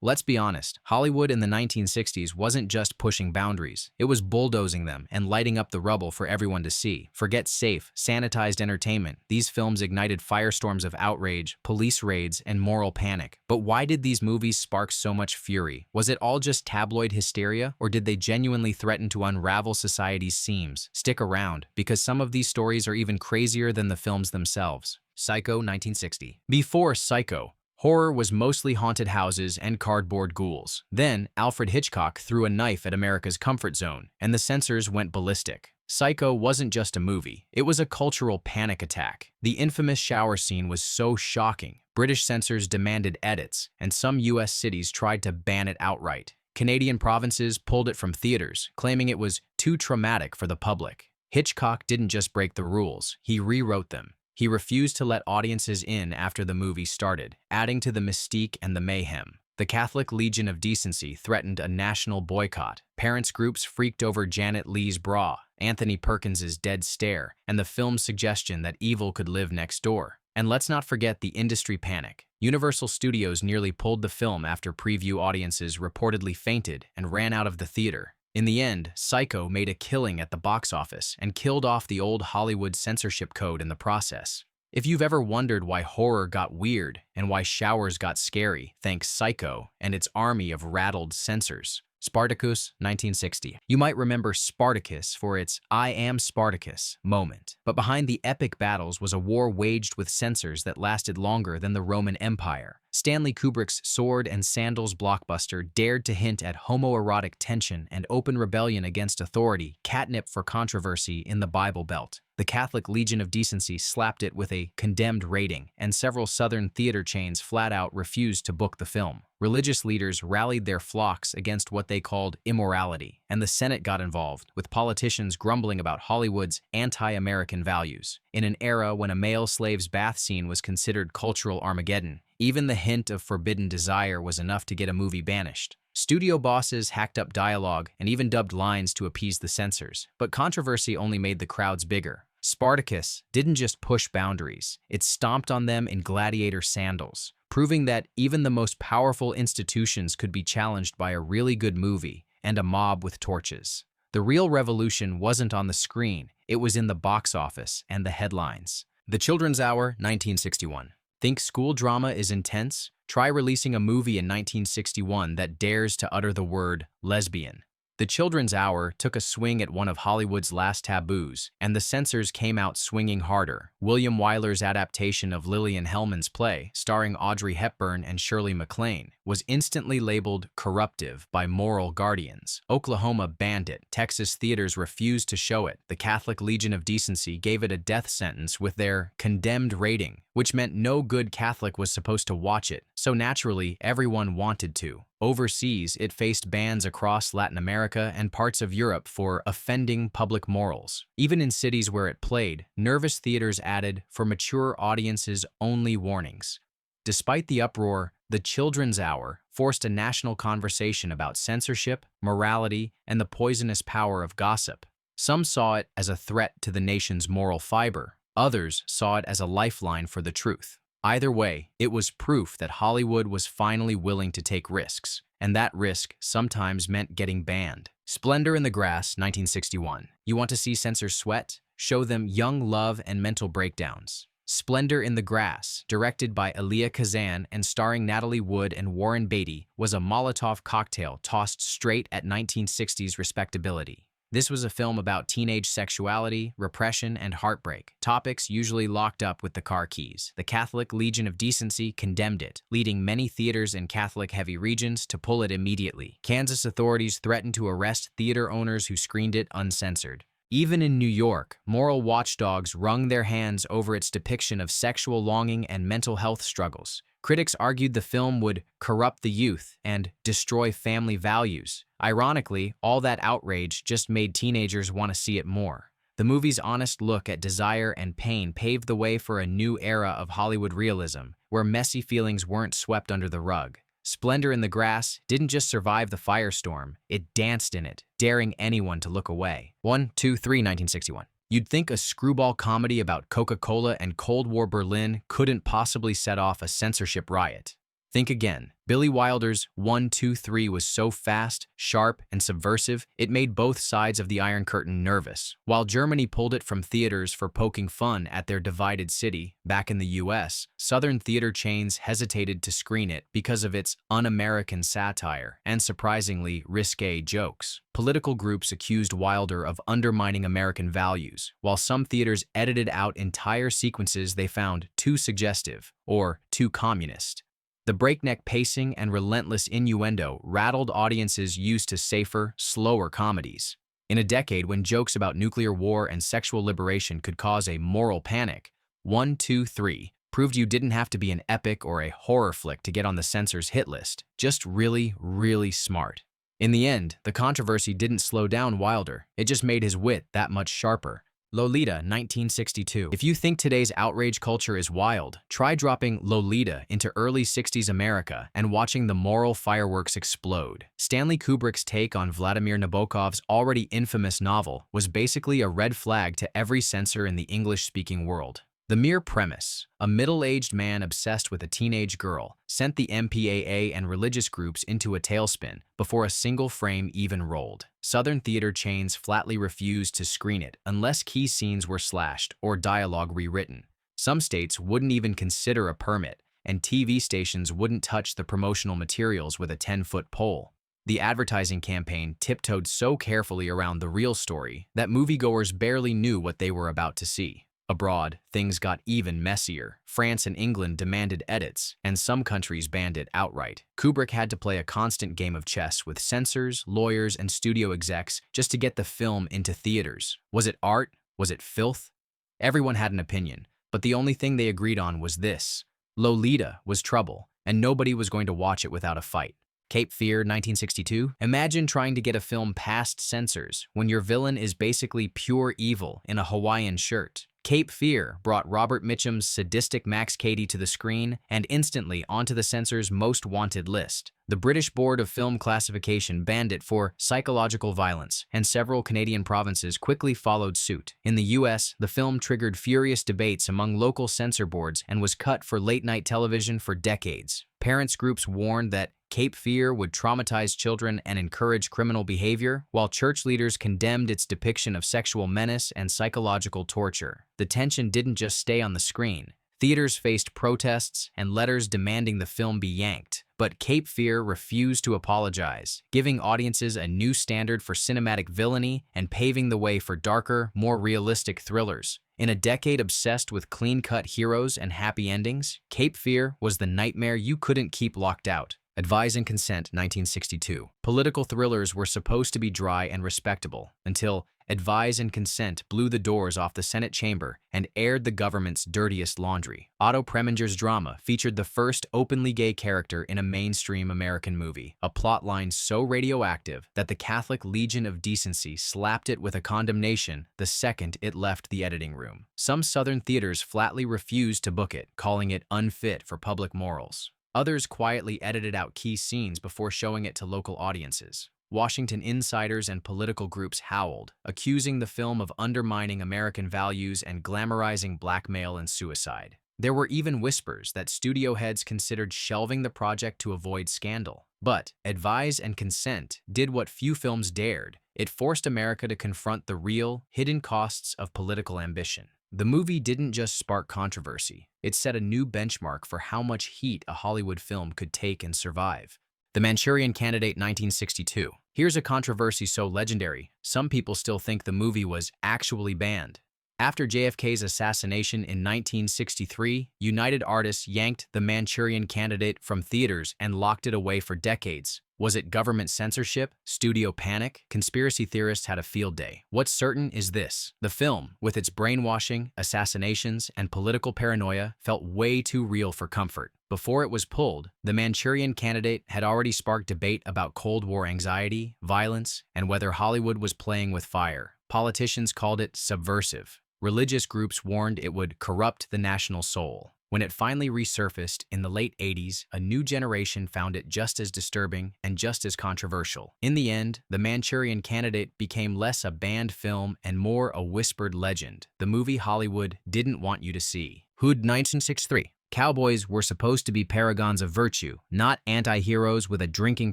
Let's be honest, Hollywood in the 1960s wasn't just pushing boundaries, it was bulldozing them and lighting up the rubble for everyone to see. Forget safe, sanitized entertainment. These films ignited firestorms of outrage, police raids, and moral panic. But why did these movies spark so much fury? Was it all just tabloid hysteria, or did they genuinely threaten to unravel society's seams? Stick around, because some of these stories are even crazier than the films themselves. Psycho 1960. Before Psycho, horror was mostly haunted houses and cardboard ghouls. Then, Alfred Hitchcock threw a knife at America's comfort zone, and the censors went ballistic. Psycho wasn't just a movie, it was a cultural panic attack. The infamous shower scene was so shocking, British censors demanded edits, and some US cities tried to ban it outright. Canadian provinces pulled it from theaters, claiming it was too traumatic for the public. Hitchcock didn't just break the rules, he rewrote them. He refused to let audiences in after the movie started, adding to the mystique and the mayhem. The Catholic Legion of Decency threatened a national boycott. Parents' groups freaked over Janet Leigh's bra, Anthony Perkins's dead stare, and the film's suggestion that evil could live next door. And let's not forget the industry panic. Universal Studios nearly pulled the film after preview audiences reportedly fainted and ran out of the theater. In the end, Psycho made a killing at the box office and killed off the old Hollywood censorship code in the process. If you've ever wondered why horror got weird and why showers got scary, thank Psycho and its army of rattled censors. Spartacus, 1960. You might remember Spartacus for its "I am Spartacus" moment. But behind the epic battles was a war waged with censors that lasted longer than the Roman Empire. Stanley Kubrick's Sword and Sandals blockbuster dared to hint at homoerotic tension and open rebellion against authority, catnip for controversy in the Bible Belt. The Catholic Legion of Decency slapped it with a condemned rating, and several southern theater chains flat out refused to book the film. Religious leaders rallied their flocks against what they called immorality, and the Senate got involved, with politicians grumbling about Hollywood's anti-American values. In an era when a male slave's bath scene was considered cultural Armageddon, even the hint of forbidden desire was enough to get a movie banished. Studio bosses hacked up dialogue and even dubbed lines to appease the censors, but controversy only made the crowds bigger. Spartacus didn't just push boundaries, it stomped on them in gladiator sandals, proving that even the most powerful institutions could be challenged by a really good movie and a mob with torches. The real revolution wasn't on the screen, it was in the box office and the headlines. The Children's Hour, 1961. Think school drama is intense? Try releasing a movie in 1961 that dares to utter the word lesbian. The Children's Hour took a swing at one of Hollywood's last taboos, and the censors came out swinging harder. William Wyler's adaptation of Lillian Hellman's play, starring Audrey Hepburn and Shirley MacLaine, was instantly labeled corruptive by moral guardians. Oklahoma banned it. Texas theaters refused to show it. The Catholic Legion of Decency gave it a death sentence with their condemned rating, which meant no good Catholic was supposed to watch it, so naturally, everyone wanted to. Overseas, it faced bans across Latin America and parts of Europe for offending public morals. Even in cities where it played, nervous theaters added "for mature audiences only" warnings. Despite the uproar, The Children's Hour forced a national conversation about censorship, morality, and the poisonous power of gossip. Some saw it as a threat to the nation's moral fiber. Others saw it as a lifeline for the truth. Either way, it was proof that Hollywood was finally willing to take risks, and that risk sometimes meant getting banned. Splendor in the Grass, 1961. You want to see censors sweat? Show them young love and mental breakdowns. Splendor in the Grass, directed by Elia Kazan and starring Natalie Wood and Warren Beatty, was a Molotov cocktail tossed straight at 1960s respectability. This was a film about teenage sexuality, repression, and heartbreak, topics usually locked up with the car keys. The Catholic Legion of Decency condemned it, leading many theaters in Catholic-heavy regions to pull it immediately. Kansas authorities threatened to arrest theater owners who screened it uncensored. Even in New York, moral watchdogs wrung their hands over its depiction of sexual longing and mental health struggles. Critics argued the film would corrupt the youth and destroy family values. Ironically, all that outrage just made teenagers want to see it more. The movie's honest look at desire and pain paved the way for a new era of Hollywood realism, where messy feelings weren't swept under the rug. Splendor in the Grass didn't just survive the firestorm, it danced in it, daring anyone to look away. 1961. You'd think a screwball comedy about Coca-Cola and Cold War Berlin couldn't possibly set off a censorship riot. Think again. Billy Wilder's 1, 2, 3 was so fast, sharp, and subversive, it made both sides of the Iron Curtain nervous. While Germany pulled it from theaters for poking fun at their divided city, back in the US, Southern theater chains hesitated to screen it because of its un-American satire and, surprisingly, risque jokes. Political groups accused Wilder of undermining American values, while some theaters edited out entire sequences they found too suggestive or too communist. The breakneck pacing and relentless innuendo rattled audiences used to safer, slower comedies. In a decade when jokes about nuclear war and sexual liberation could cause a moral panic, 1, 2, 3 proved you didn't have to be an epic or a horror flick to get on the censor's hit list, just really, really smart. In the end, the controversy didn't slow down Wilder, it just made his wit that much sharper. Lolita, 1962. If you think today's outrage culture is wild, try dropping Lolita into early 60s America and watching the moral fireworks explode. Stanley Kubrick's take on Vladimir Nabokov's already infamous novel was basically a red flag to every censor in the English-speaking world. The mere premise, a middle-aged man obsessed with a teenage girl, sent the MPAA and religious groups into a tailspin before a single frame even rolled. Southern theater chains flatly refused to screen it unless key scenes were slashed or dialogue rewritten. Some states wouldn't even consider a permit, and TV stations wouldn't touch the promotional materials with a 10-foot pole. The advertising campaign tiptoed so carefully around the real story that moviegoers barely knew what they were about to see. Abroad, things got even messier. France and England demanded edits, and some countries banned it outright. Kubrick had to play a constant game of chess with censors, lawyers, and studio execs just to get the film into theaters. Was it art? Was it filth? Everyone had an opinion, but the only thing they agreed on was this: Lolita was trouble, and nobody was going to watch it without a fight. Cape Fear, 1962. Imagine trying to get a film past censors when your villain is basically pure evil in a Hawaiian shirt. Cape Fear brought Robert Mitchum's sadistic Max Cady to the screen and instantly onto the censor's most wanted list. The British Board of Film Classification banned it for psychological violence, and several Canadian provinces quickly followed suit. In the US, the film triggered furious debates among local censor boards and was cut for late-night television for decades. Parents' groups warned that Cape Fear would traumatize children and encourage criminal behavior, while church leaders condemned its depiction of sexual menace and psychological torture. The tension didn't just stay on the screen. Theaters faced protests and letters demanding the film be yanked. But Cape Fear refused to apologize, giving audiences a new standard for cinematic villainy and paving the way for darker, more realistic thrillers. In a decade obsessed with clean-cut heroes and happy endings, Cape Fear was the nightmare you couldn't keep locked out. Advise and Consent, 1962. Political thrillers were supposed to be dry and respectable until Advise and Consent blew the doors off the Senate chamber and aired the government's dirtiest laundry. Otto Preminger's drama featured the first openly gay character in a mainstream American movie, a plotline so radioactive that the Catholic Legion of Decency slapped it with a condemnation the second it left the editing room. Some Southern theaters flatly refused to book it, calling it unfit for public morals. Others quietly edited out key scenes before showing it to local audiences. Washington insiders and political groups howled, accusing the film of undermining American values and glamorizing blackmail and suicide. There were even whispers that studio heads considered shelving the project to avoid scandal. But Advise and Consent did what few films dared. It forced America to confront the real, hidden costs of political ambition. The movie didn't just spark controversy, it set a new benchmark for how much heat a Hollywood film could take and survive. The Manchurian Candidate, 1962. Here's a controversy so legendary, some people still think the movie was actually banned. After JFK's assassination in 1963, United Artists yanked The Manchurian Candidate from theaters and locked it away for decades. Was it government censorship? Studio panic? Conspiracy theorists had a field day. What's certain is this: the film, with its brainwashing, assassinations, and political paranoia, felt way too real for comfort. Before it was pulled, The Manchurian Candidate had already sparked debate about Cold War anxiety, violence, and whether Hollywood was playing with fire. Politicians called it subversive. Religious groups warned it would corrupt the national soul. When it finally resurfaced in the late 80s, a new generation found it just as disturbing and just as controversial. In the end, The Manchurian Candidate became less a banned film and more a whispered legend, the movie Hollywood didn't want you to see. Hood, 1963. Cowboys were supposed to be paragons of virtue, not anti-heroes with a drinking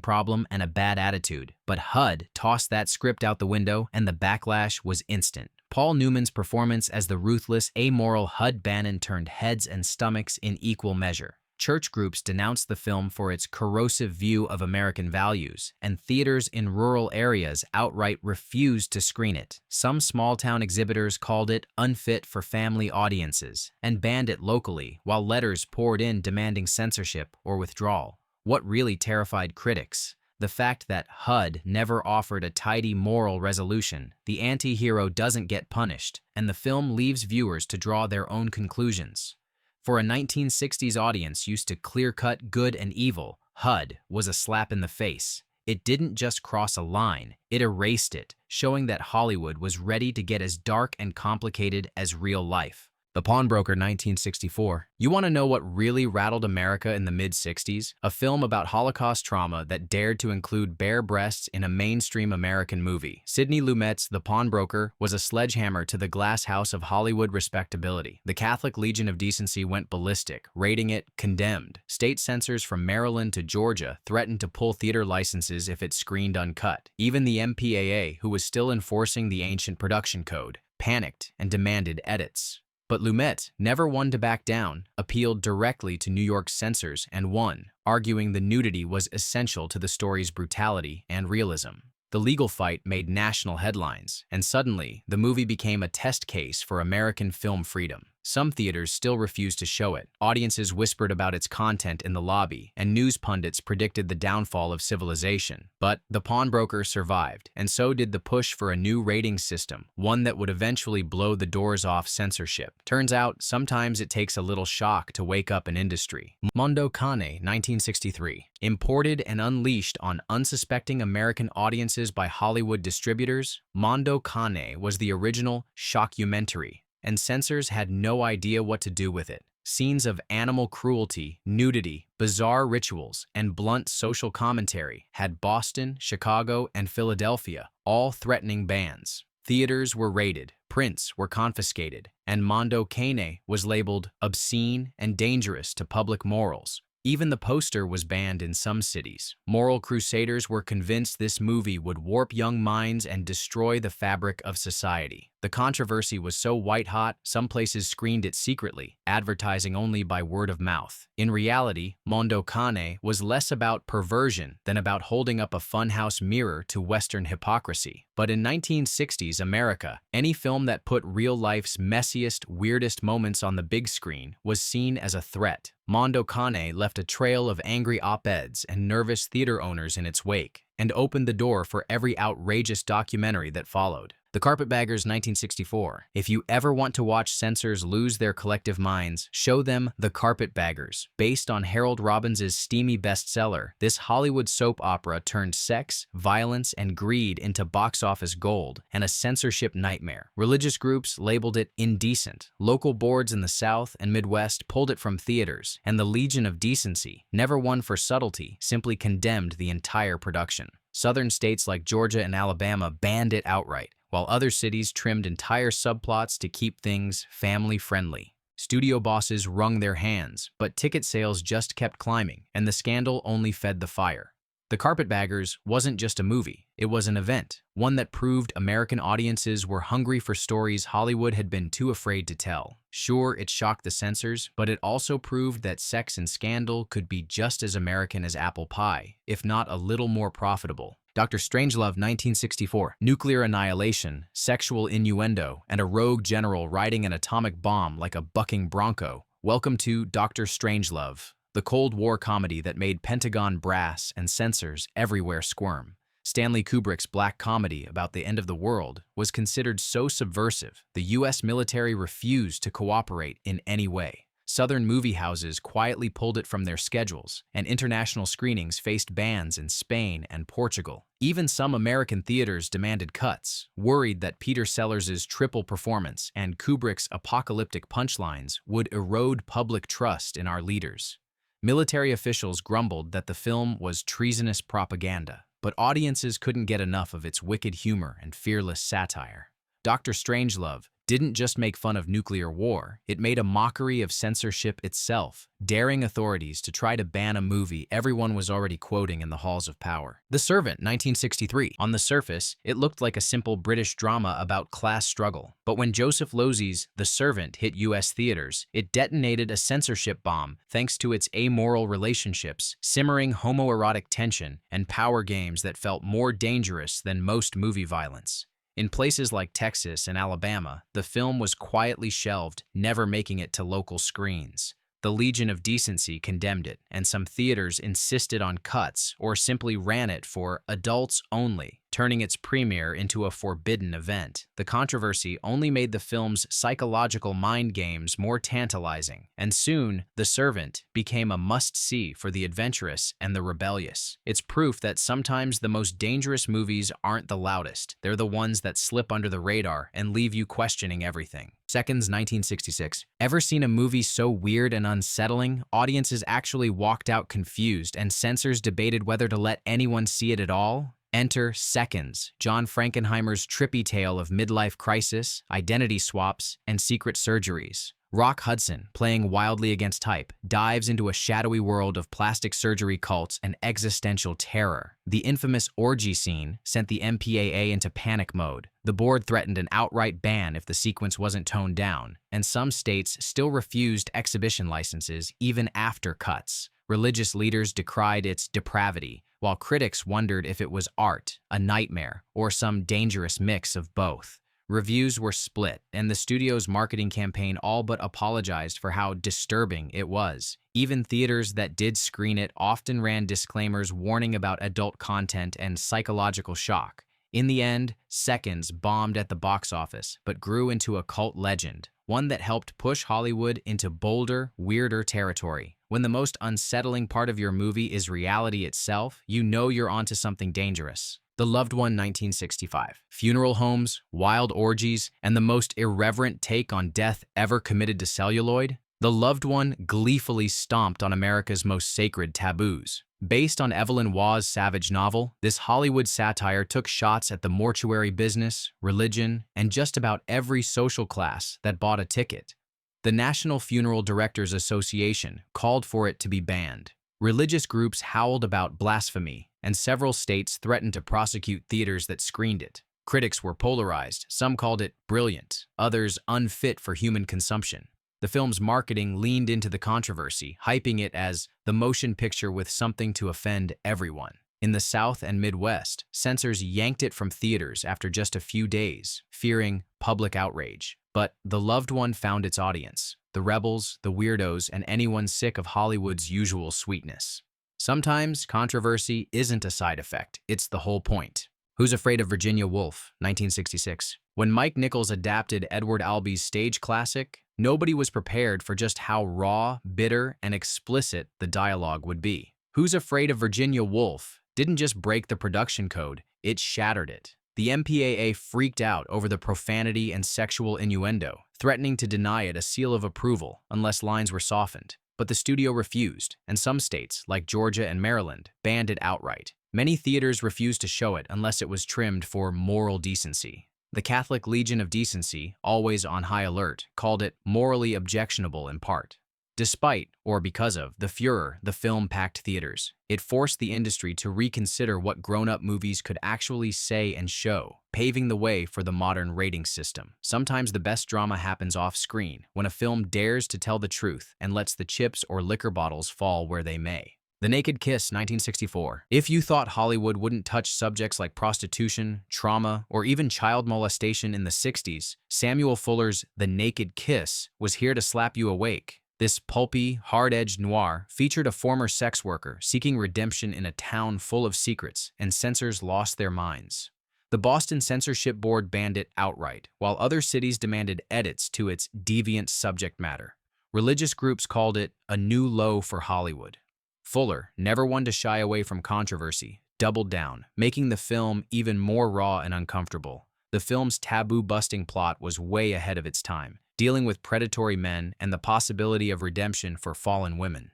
problem and a bad attitude. But HUD tossed that script out the window, and the backlash was instant. Paul Newman's performance as the ruthless, amoral HUD Bannon turned heads and stomachs in equal measure. Church groups denounced the film for its corrosive view of American values, and theaters in rural areas outright refused to screen it. Some small-town exhibitors called it unfit for family audiences and banned it locally, while letters poured in demanding censorship or withdrawal. What really terrified critics? The fact that HUD never offered a tidy moral resolution. The anti-hero doesn't get punished, and the film leaves viewers to draw their own conclusions. For a 1960s audience used to clear-cut good and evil, HUD was a slap in the face. It didn't just cross a line, it erased it, showing that Hollywood was ready to get as dark and complicated as real life. The Pawnbroker, 1964. You want to know what really rattled America in the mid-60s? A film about Holocaust trauma that dared to include bare breasts in a mainstream American movie. Sidney Lumet's The Pawnbroker was a sledgehammer to the glass house of Hollywood respectability. The Catholic Legion of Decency went ballistic, rating it condemned. State censors from Maryland to Georgia threatened to pull theater licenses if it screened uncut. Even the MPAA, who was still enforcing the ancient production code, panicked and demanded edits. But Lumet, never one to back down, appealed directly to New York's censors and won, arguing the nudity was essential to the story's brutality and realism. The legal fight made national headlines, and suddenly, the movie became a test case for American film freedom. Some theaters still refused to show it. Audiences whispered about its content in the lobby, and news pundits predicted the downfall of civilization. But The Pawnbroker survived, and so did the push for a new rating system, one that would eventually blow the doors off censorship. Turns out, sometimes it takes a little shock to wake up an industry. Mondo Kane, 1963. Imported and unleashed on unsuspecting American audiences by Hollywood distributors, Mondo Kane was the original shockumentary, and censors had no idea what to do with it. Scenes of animal cruelty, nudity, bizarre rituals, and blunt social commentary had Boston, Chicago, and Philadelphia, all threatening bans. Theaters were raided, prints were confiscated, and Mondo Kane was labeled obscene and dangerous to public morals. Even the poster was banned in some cities. Moral crusaders were convinced this movie would warp young minds and destroy the fabric of society. The controversy was so white-hot, some places screened it secretly, advertising only by word of mouth. In reality, Mondo Kane was less about perversion than about holding up a funhouse mirror to Western hypocrisy. But in 1960s America, any film that put real life's messiest, weirdest moments on the big screen was seen as a threat. Mondo Kane left a trail of angry op-eds and nervous theater owners in its wake, and opened the door for every outrageous documentary that followed. The Carpetbaggers, 1964. If you ever want to watch censors lose their collective minds, show them The Carpetbaggers. Based on Harold Robbins' steamy bestseller, this Hollywood soap opera turned sex, violence, and greed into box office gold and a censorship nightmare. Religious groups labeled it indecent. Local boards in the South and Midwest pulled it from theaters, and the Legion of Decency, never one for subtlety, simply condemned the entire production. Southern states like Georgia and Alabama banned it outright, while other cities trimmed entire subplots to keep things family-friendly. Studio bosses wrung their hands, but ticket sales just kept climbing, and the scandal only fed the fire. The Carpetbaggers wasn't just a movie, it was an event, one that proved American audiences were hungry for stories Hollywood had been too afraid to tell. Sure, it shocked the censors, but it also proved that sex and scandal could be just as American as apple pie, if not a little more profitable. Dr. Strangelove, 1964. Nuclear annihilation, sexual innuendo, and a rogue general riding an atomic bomb like a bucking bronco. Welcome to Dr. Strangelove, the Cold War comedy that made Pentagon brass and censors everywhere squirm. Stanley Kubrick's black comedy about the end of the world was considered so subversive, the U.S. military refused to cooperate in any way. Southern movie houses quietly pulled it from their schedules, and international screenings faced bans in Spain and Portugal. Even some American theaters demanded cuts, worried that Peter Sellers' triple performance and Kubrick's apocalyptic punchlines would erode public trust in our leaders. Military officials grumbled that the film was treasonous propaganda, but audiences couldn't get enough of its wicked humor and fearless satire. Dr. Strangelove didn't just make fun of nuclear war, it made a mockery of censorship itself, daring authorities to try to ban a movie everyone was already quoting in the halls of power. The Servant, 1963. On the surface, it looked like a simple British drama about class struggle. But when Joseph Losey's The Servant hit US theaters, it detonated a censorship bomb thanks to its amoral relationships, simmering homoerotic tension, and power games that felt more dangerous than most movie violence. In places like Texas and Alabama, the film was quietly shelved, never making it to local screens. The Legion of Decency condemned it, and some theaters insisted on cuts or simply ran it for adults only, turning its premiere into a forbidden event. The controversy only made the film's psychological mind games more tantalizing, and soon, The Servant became a must-see for the adventurous and the rebellious. It's proof that sometimes the most dangerous movies aren't the loudest. They're the ones that slip under the radar and leave you questioning everything. Seconds, 1966. Ever seen a movie so weird and unsettling, audiences actually walked out confused and censors debated whether to let anyone see it at all? Enter Seconds, John Frankenheimer's trippy tale of midlife crisis, identity swaps, and secret surgeries. Rock Hudson, playing wildly against type, dives into a shadowy world of plastic surgery cults and existential terror. The infamous orgy scene sent the MPAA into panic mode. The board threatened an outright ban if the sequence wasn't toned down, and some states still refused exhibition licenses even after cuts. Religious leaders decried its depravity, while critics wondered if it was art, a nightmare, or some dangerous mix of both. Reviews were split, and the studio's marketing campaign all but apologized for how disturbing it was. Even theaters that did screen it often ran disclaimers warning about adult content and psychological shock. In the end, Seconds bombed at the box office, but grew into a cult legend, one that helped push Hollywood into bolder, weirder territory. When the most unsettling part of your movie is reality itself, you know you're onto something dangerous. The Loved One, 1965. Funeral homes, wild orgies, and the most irreverent take on death ever committed to celluloid? The Loved One gleefully stomped on America's most sacred taboos. Based on Evelyn Waugh's savage novel, this Hollywood satire took shots at the mortuary business, religion, and just about every social class that bought a ticket. The National Funeral Directors Association called for it to be banned. Religious groups howled about blasphemy, and several states threatened to prosecute theaters that screened it. Critics were polarized. Some called it brilliant, others unfit for human consumption. The film's marketing leaned into the controversy, hyping it as the motion picture with something to offend everyone. In the South and Midwest, censors yanked it from theaters after just a few days, fearing public outrage. But The Loved One found its audience: the rebels, the weirdos, and anyone sick of Hollywood's usual sweetness. Sometimes controversy isn't a side effect, it's the whole point. Who's Afraid of Virginia Woolf, 1966. When Mike Nichols adapted Edward Albee's stage classic, nobody was prepared for just how raw, bitter, and explicit the dialogue would be. Who's Afraid of Virginia Woolf didn't just break the production code, it shattered it. The MPAA freaked out over the profanity and sexual innuendo, threatening to deny it a seal of approval unless lines were softened. But the studio refused, and some states, like Georgia and Maryland, banned it outright. Many theaters refused to show it unless it was trimmed for moral decency. The Catholic Legion of Decency, always on high alert, called it morally objectionable in part. Despite, or because of, the furor the film packed theaters, it forced the industry to reconsider what grown-up movies could actually say and show, paving the way for the modern rating system. Sometimes the best drama happens off-screen, when a film dares to tell the truth and lets the chips or liquor bottles fall where they may. The Naked Kiss, 1964. If you thought Hollywood wouldn't touch subjects like prostitution, trauma, or even child molestation in the 60s, Samuel Fuller's The Naked Kiss was here to slap you awake. This pulpy, hard-edged noir featured a former sex worker seeking redemption in a town full of secrets, and censors lost their minds. The Boston Censorship Board banned it outright, while other cities demanded edits to its deviant subject matter. Religious groups called it a new low for Hollywood. Fuller, never one to shy away from controversy, doubled down, making the film even more raw and uncomfortable. The film's taboo-busting plot was way ahead of its time, dealing with predatory men and the possibility of redemption for fallen women.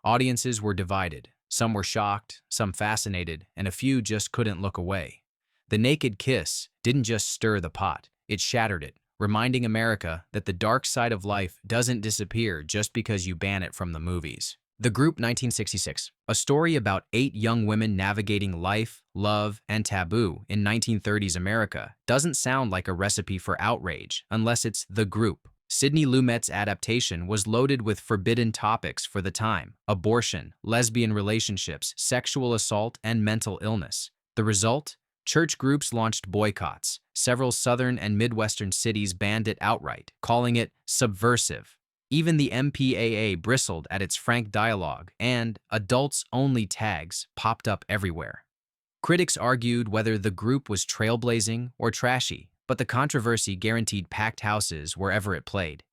Audiences were divided. Some were shocked, some fascinated, and a few just couldn't look away. The Naked Kiss didn't just stir the pot, it shattered it, reminding America that the dark side of life doesn't disappear just because you ban it from the movies. The Group 1966, a story about 8 young women navigating life, love, and taboo in 1930s America, doesn't sound like a recipe for outrage unless it's The Group. Sidney Lumet's adaptation was loaded with forbidden topics for the time: abortion, lesbian relationships, sexual assault, and mental illness. The result? Church groups launched boycotts. Several southern and Midwestern cities banned it outright, calling it subversive. Even the MPAA bristled at its frank dialogue, and adults-only tags popped up everywhere. Critics argued whether The Group was trailblazing or trashy, but the controversy guaranteed packed houses wherever it played.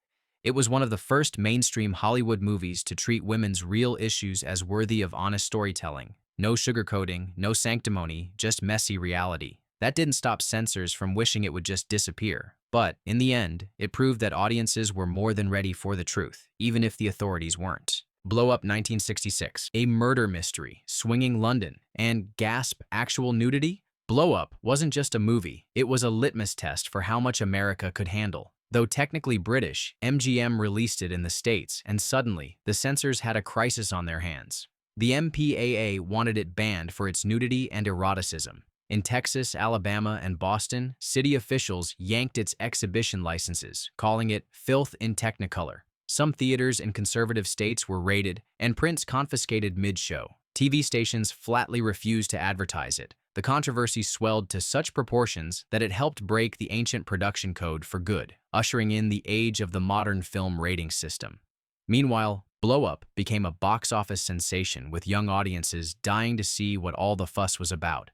It was one of the first mainstream Hollywood movies to treat women's real issues as worthy of honest storytelling. No sugarcoating, no sanctimony, just messy reality. That didn't stop censors from wishing it would just disappear. But, in the end, it proved that audiences were more than ready for the truth, even if the authorities weren't. Blowup 1966, a murder mystery, swinging London, and gasp, actual nudity? Blowup wasn't just a movie, it was a litmus test for how much America could handle. Though technically British, MGM released it in the States, and suddenly, the censors had a crisis on their hands. The MPAA wanted it banned for its nudity and eroticism. In Texas, Alabama, and Boston, city officials yanked its exhibition licenses, calling it filth in Technicolor. Some theaters in conservative states were raided, and prints confiscated mid-show. TV stations flatly refused to advertise it. The controversy swelled to such proportions that it helped break the ancient production code for good, ushering in the age of the modern film rating system. Meanwhile, Blowup became a box office sensation, with young audiences dying to see what all the fuss was about.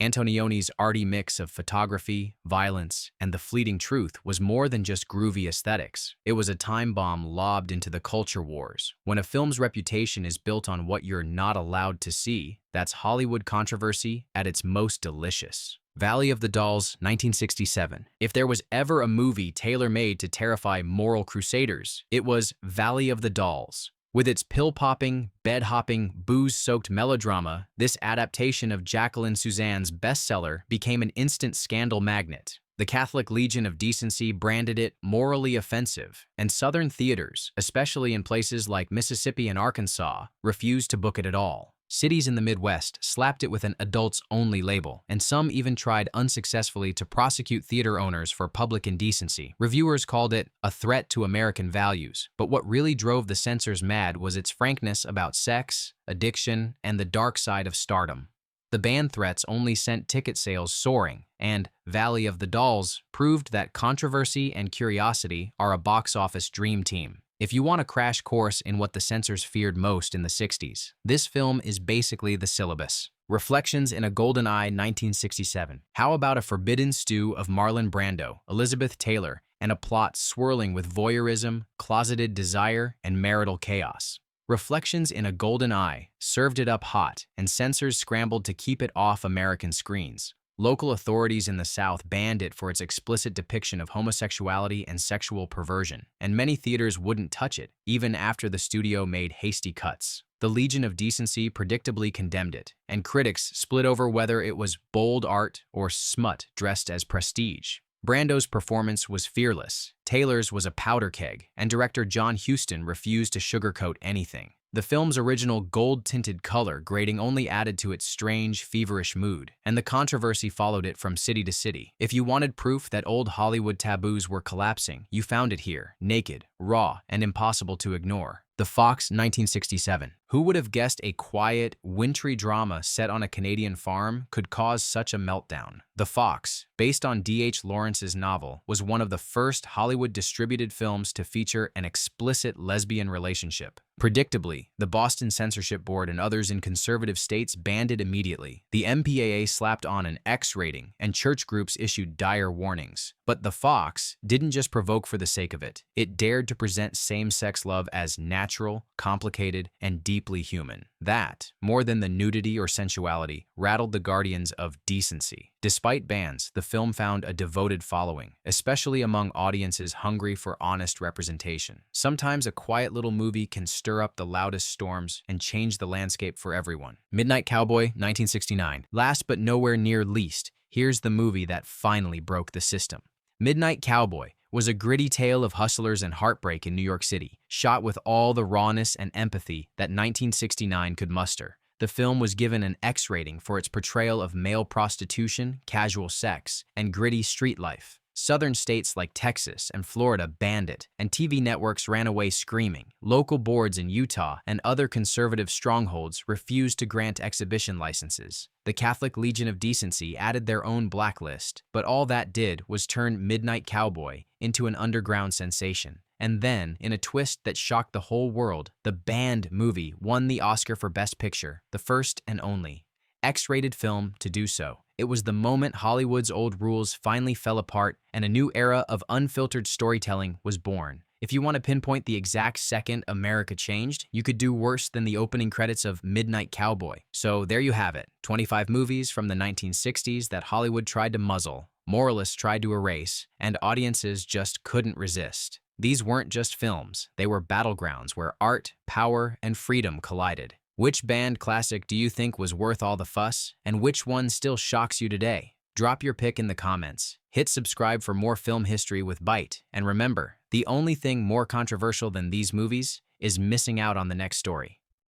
Antonioni's arty mix of photography, violence, and the fleeting truth was more than just groovy aesthetics. It was a time bomb lobbed into the culture wars. When a film's reputation is built on what you're not allowed to see, that's Hollywood controversy at its most delicious. Valley of the Dolls, 1967. If there was ever a movie tailor-made to terrify moral crusaders, it was Valley of the Dolls. With its pill-popping, bed-hopping, booze-soaked melodrama, this adaptation of Jacqueline Suzanne's bestseller became an instant scandal magnet. The Catholic Legion of Decency branded it morally offensive, and Southern theaters, especially in places like Mississippi and Arkansas, refused to book it at all. Cities in the Midwest slapped it with an adults-only label, and some even tried unsuccessfully to prosecute theater owners for public indecency. Reviewers called it a threat to American values, but what really drove the censors mad was its frankness about sex, addiction, and the dark side of stardom. The ban threats only sent ticket sales soaring, and Valley of the Dolls proved that controversy and curiosity are a box office dream team. If you want a crash course in what the censors feared most in the 60s, this film is basically the syllabus. Reflections in a Golden Eye, 1967. How about a forbidden stew of Marlon Brando, Elizabeth Taylor, and a plot swirling with voyeurism, closeted desire, and marital chaos? Reflections in a Golden Eye served it up hot, and censors scrambled to keep it off American screens. Local authorities in the South banned it for its explicit depiction of homosexuality and sexual perversion, and many theaters wouldn't touch it, even after the studio made hasty cuts. The Legion of Decency predictably condemned it, and critics split over whether it was bold art or smut dressed as prestige. Brando's performance was fearless, Taylor's was a powder keg, and director John Huston refused to sugarcoat anything. The film's original gold-tinted color grading only added to its strange, feverish mood, and the controversy followed it from city to city. If you wanted proof that old Hollywood taboos were collapsing, you found it here, naked, raw, and impossible to ignore. The Fox, 1967. Who would have guessed a quiet, wintry drama set on a Canadian farm could cause such a meltdown? The Fox, based on D.H. Lawrence's novel, was one of the first Hollywood-distributed films to feature an explicit lesbian relationship. Predictably, the Boston Censorship Board and others in conservative states banned it immediately. The MPAA slapped on an X rating, and church groups issued dire warnings. But The Fox didn't just provoke for the sake of it. It dared to present same-sex love as natural, complicated, and deeply human. That, more than the nudity or sensuality, rattled the guardians of decency. Despite bans, the film found a devoted following, especially among audiences hungry for honest representation. Sometimes a quiet little movie can stir up the loudest storms and change the landscape for everyone. Midnight Cowboy, 1969. Last but nowhere near least, here's the movie that finally broke the system. Midnight Cowboy was a gritty tale of hustlers and heartbreak in New York City, shot with all the rawness and empathy that 1969 could muster. The film was given an X rating for its portrayal of male prostitution, casual sex, and gritty street life. Southern states like Texas and Florida banned it, and TV networks ran away screaming. Local boards in Utah and other conservative strongholds refused to grant exhibition licenses. The Catholic Legion of Decency added their own blacklist, but all that did was turn Midnight Cowboy into an underground sensation. And then, in a twist that shocked the whole world, the banned movie won the Oscar for Best Picture, the first and only X-rated film to do so. It was the moment Hollywood's old rules finally fell apart and a new era of unfiltered storytelling was born. If you want to pinpoint the exact second America changed, you could do worse than the opening credits of Midnight Cowboy. So there you have it, 25 movies from the 1960s that Hollywood tried to muzzle, moralists tried to erase, and audiences just couldn't resist. These weren't just films, they were battlegrounds where art, power, and freedom collided. Which banned classic do you think was worth all the fuss, and which one still shocks you today? Drop your pick in the comments. Hit subscribe for more film history with Byte, and remember, the only thing more controversial than these movies is missing out on the next story.